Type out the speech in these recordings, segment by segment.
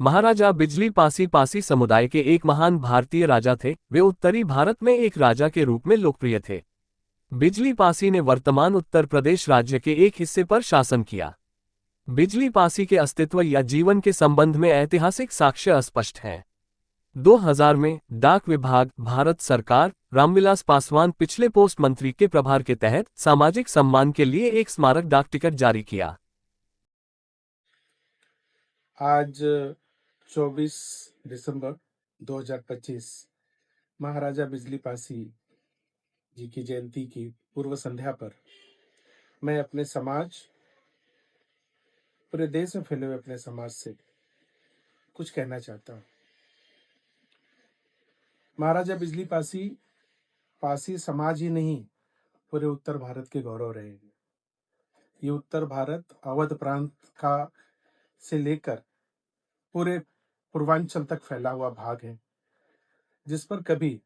महाराजा बिजली पासी पासी समुदाय के एक महान भारतीय राजा थे। वे उत्तरी भारत में एक राजा के रूप में लोकप्रिय थे। बिजली पासी ने वर्तमान उत्तर प्रदेश राज्य के एक हिस्से पर शासन किया। बिजली पासी के अस्तित्व या जीवन के संबंध में ऐतिहासिक साक्ष्य अस्पष्ट हैं। 2000 में डाक विभाग, भारत सरकार, रामविलास पासवान पिछले पोस्ट मंत्री के प्रभार के तहत सामाजिक सम्मान के लिए एक स्मारक डाक टिकट जारी किया। आज 24 दिसंबर 2025 महाराजा बिजली पासी जी की जयंती की पूर्व संध्या पर मैं अपने समाज, पूरे देश में फैले हुए अपने समाज से कुछ कहना चाहता हूँ। महाराजा बिजली पासी पासी समाज ही नहीं, पूरे उत्तर भारत के गौरव रहे। ये उत्तर भारत अवध प्रांत का से लेकर पूरे पूर्वांचल तक फैला हुआ भाग है, जिस पर कभी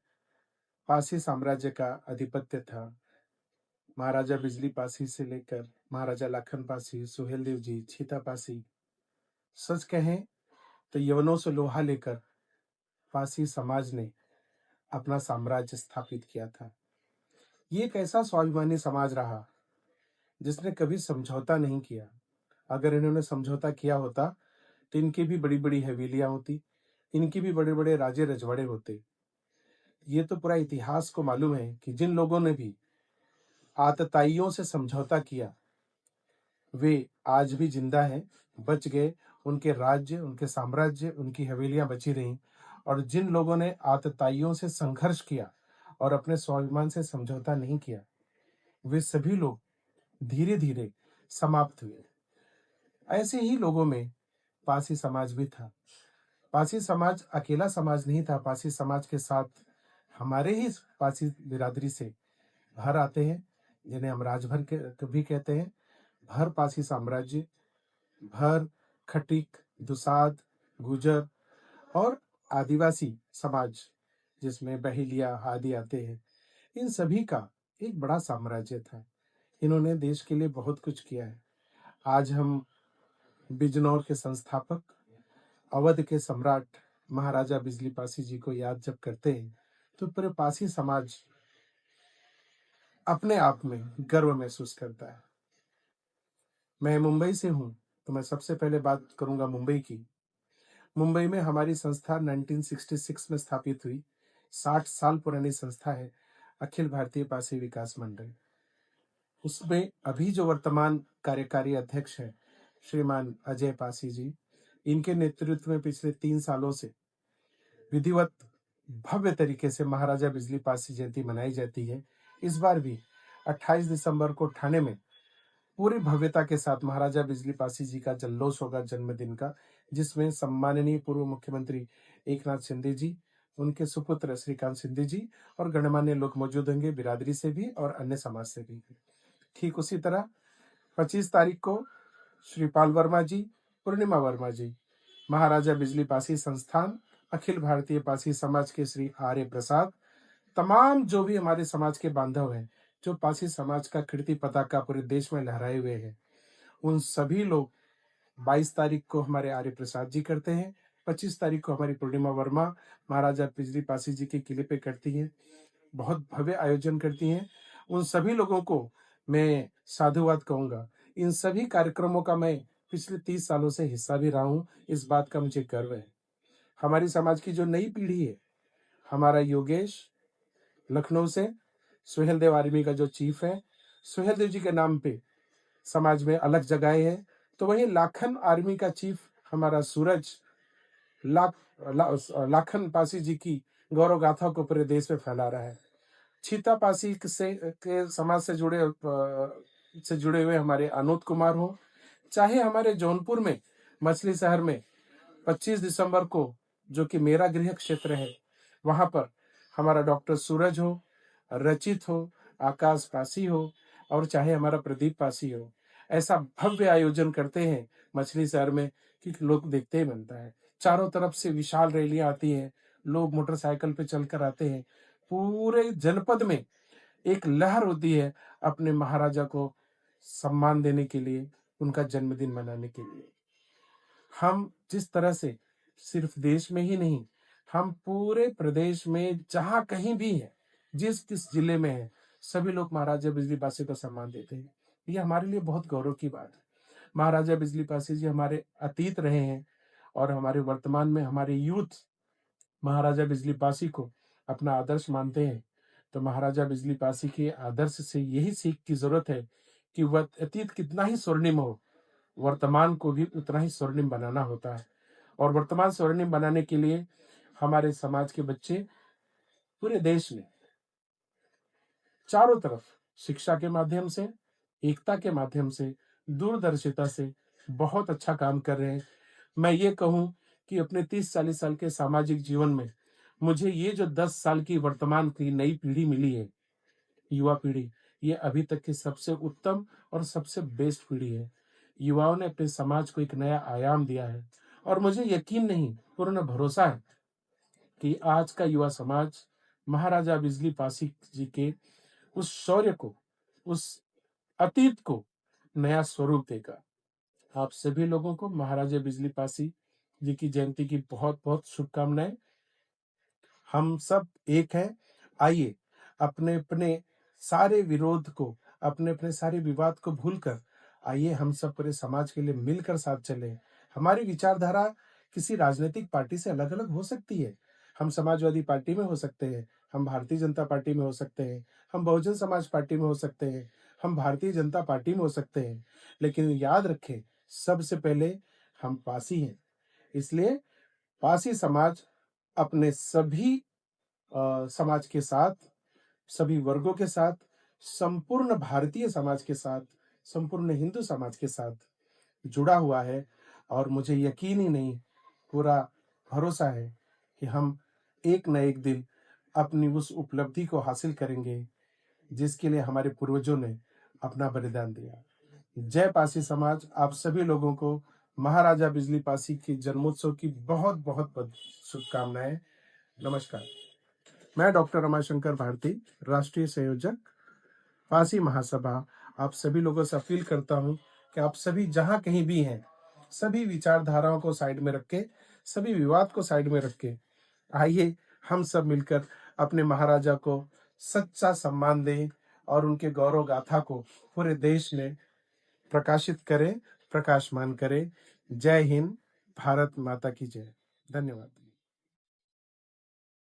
पासी साम्राज्य का आधिपत्य था। महाराजा बिजली पासी से लेकर महाराजा लाखन पासी, सुहेलदेव जी, छीता पासी, सच कहें तो यवनों से लोहा लेकर पासी समाज ने अपना साम्राज्य स्थापित किया था। ये एक ऐसा स्वाभिमानी समाज रहा जिसने कभी समझौता नहीं किया। अगर इन्होंने समझौता किया होता तो इनकी भी बड़ी बड़ी हवेलियां होती, इनकी भी बड़े बड़े राजे रजवाड़े होते। ये तो पूरा इतिहास को मालूम है कि जिन लोगों ने भी आतताइयों से समझौता किया वे आज भी जिंदा हैं, बच गए। उनके राज्य, उनके साम्राज्य, उनकी हवेलियां बची रहीं। और जिन लोगों ने आतताइयों से संघर्ष किया और अपने स्वाभिमान से समझौता नहीं किया, वे सभी लोग धीरे धीरे समाप्त हुए। ऐसे ही लोगों में पासी समाज भी था। पासी समाज अकेला समाज नहीं था। पासी समाज के साथ हमारे ही पासी बिरादरी से भर आते हैं, जिन्हें हम राजभर के भी कहते हैं। भर पासी साम्राज्य, भर, खटिक, दुसाद, गुजर और आदिवासी समाज, जिसमें बहेलिया आदि आते हैं, इन सभी का एक बड़ा साम्राज्य था। इन्होंने देश के लिए बहुत कुछ किया है। आज हम बिजनौर के संस्थापक, अवध के सम्राट महाराजा बिजली पासी जी को याद जब करते हैं तो पूरे पासी समाज अपने आप में गर्व महसूस करता है। मैं मुंबई से हूं तो मैं सबसे पहले बात करूंगा मुंबई की। मुंबई में हमारी संस्था 1966 में स्थापित हुई। 60 साल पुरानी संस्था है, अखिल भारतीय पासी विकास मंडल। उसमें अभी जो वर्तमान कार्यकारी अध्यक्ष है श्रीमान अजय पासी जी, इनके नेतृत्व में पिछले 3 सालों से विधिवत भव्य तरीके से महाराजा बिजली पासी जयंती मनाई जाती है। इस बार भी 28 दिसंबर को ठाणे में पूरी भव्यता के साथ महाराजा बिजली पासी जी का जल्लोष होगा जन्मदिन का, जिसमें सम्माननीय पूर्व मुख्यमंत्री एकनाथ शिंदे जी, उनके सुपुत्र श्रीकांत शिंदे जी और गणमान्य लोग मौजूद होंगे, बिरादरी से भी और अन्य समाज से भी। ठीक उसी तरह 25 तारीख को श्री पाल वर्मा जी, पूर्णिमा वर्मा जी, महाराजा बिजली पासी संस्थान, अखिल भारतीय पासी समाज के श्री आर्य प्रसाद, तमाम जो भी हमारे समाज के बांधव हैं, जो पासी समाज का कीर्ति पताका पूरे देश में लहराए हुए हैं, उन सभी लोग 22 तारीख को हमारे आर्य प्रसाद जी करते हैं। 25 तारीख को हमारी पूर्णिमा वर्मा महाराजा बिजली पासी जी के किले पे करती हैं। बहुत भव्य आयोजन करती हैं। उन सभी लोगों को मैं साधुवाद कहूंगा। इन सभी कार्यक्रमों का मैं पिछले 30 सालों से हिस्सा भी रहा हूं। इस बात का मुझे गर्व है। हमारी समाज की जो नई पीढ़ी है, हमारा योगेश लखनऊ से, सुहेलदेव आर्मी का जो चीफ है, सुहेलदेव जी के नाम पे समाज में अलग जगह है। तो वही लाखन आर्मी का चीफ हमारा सूरज लाखन पासी जी की गौरव गाथा को पूरे देश में फैला रहा है। छीता पासी के समाज से जुड़े हुए हमारे अनूप कुमार हो, चाहे हमारे जौनपुर में मछली शहर में 25 दिसंबर को, जो कि मेरा गृह क्षेत्र है, वहां पर हमारा डॉक्टर सूरज हो, रचित हो, आकाश पासी हो और चाहे हमारा प्रदीप पासी हो, ऐसा भव्य आयोजन करते हैं मछली शहर में कि लोग देखते ही बनता है। चारों तरफ से विशाल रैलियां आती हैं, लोग मोटरसाइकिल पे चलकर आते हैं। पूरे जनपद में एक लहर होती है अपने महाराजा को सम्मान देने के लिए, उनका जन्मदिन मनाने के लिए। हम जिस तरह से सिर्फ देश में ही नहीं, हम पूरे प्रदेश में जहाँ कहीं भी है, जिस किस जिले में है, सभी लोग महाराजा बिजली पासी को सम्मान देते हैं। ये हमारे लिए बहुत गौरव की बात है। महाराजा बिजली पासी जी हमारे अतीत रहे हैं और हमारे वर्तमान में हमारे यूथ महाराजा बिजली पासी को अपना आदर्श मानते हैं। तो महाराजा बिजली पासी के आदर्श से यही सीख की जरूरत है कि वह अतीत कितना ही स्वर्णिम हो, वर्तमान को भी उतना ही स्वर्णिम बनाना होता है। और वर्तमान स्वर्णिम बनाने के लिए हमारे समाज के बच्चे पूरे देश में चारों तरफ शिक्षा के माध्यम से, एकता के माध्यम से, दूरदर्शिता से बहुत अच्छा काम कर रहे हैं। मैं ये कहूं कि अपने 30-40 साल के सामाजिक जीवन में मुझे ये जो 10 साल की वर्तमान की नई पीढ़ी मिली है, युवा पीढ़ी, ये अभी तक की सबसे उत्तम और सबसे बेस्ट पीढ़ी है। युवाओं ने अपने समाज को एक नया आयाम दिया है और मुझे यकीन नहीं, पूर्ण भरोसा है कि आज का युवा समाज महाराजा बिजली पासी जी के उस शौर्य को, उस अतीत को नया स्वरूप देगा। आप सभी लोगों को महाराजा बिजली पासी जी की जयंती की बहुत बहुत शुभकामनाएं। हम सब एक हैं। आइए अपने अपने सारे विरोध को, अपने अपने सारे विवाद को भूलकर आइए हम सब पूरे समाज के लिए मिलकर साथ चलें। हमारी विचारधारा किसी राजनीतिक पार्टी से अलग अलग हो सकती है। हम समाजवादी पार्टी में हो सकते हैं, हम भारतीय जनता पार्टी में हो सकते हैं, हम बहुजन समाज पार्टी में हो सकते हैं, हम भारतीय जनता पार्टी में हो सकते हैं, लेकिन याद रखें, सबसे पहले हम पासी हैं। इसलिए पासी समाज अपने सभी समाज के साथ, सभी वर्गों के साथ, संपूर्ण भारतीय समाज के साथ, संपूर्ण हिंदू समाज के साथ जुड़ा हुआ है और मुझे यकीन ही नहीं, पूरा भरोसा है कि हम एक न एक दिन अपनी उस उपलब्धि को हासिल करेंगे जिसके लिए हमारे पूर्वजों ने अपना बलिदान दिया। जय पासी समाज। आप सभी लोगों को महाराजा बिजली पासी के जन्मोत्सव की बहुत बहुत शुभकामनाएं। नमस्कार। मैं डॉक्टर रमाशंकर भारती, राष्ट्रीय संयोजक, पासी महासभा, आप सभी लोगों से अपील करता हूं कि आप सभी जहां कहीं भी हैं, सभी विचारधाराओं को साइड में रख के, सभी विवाद को साइड में रख के आइए हम सब मिलकर अपने महाराजा को सच्चा सम्मान दें और उनके गौरव गाथा को पूरे देश में प्रकाशित करें, प्रकाशमान करें। जय हिंद, भारत माता की जय। धन्यवाद।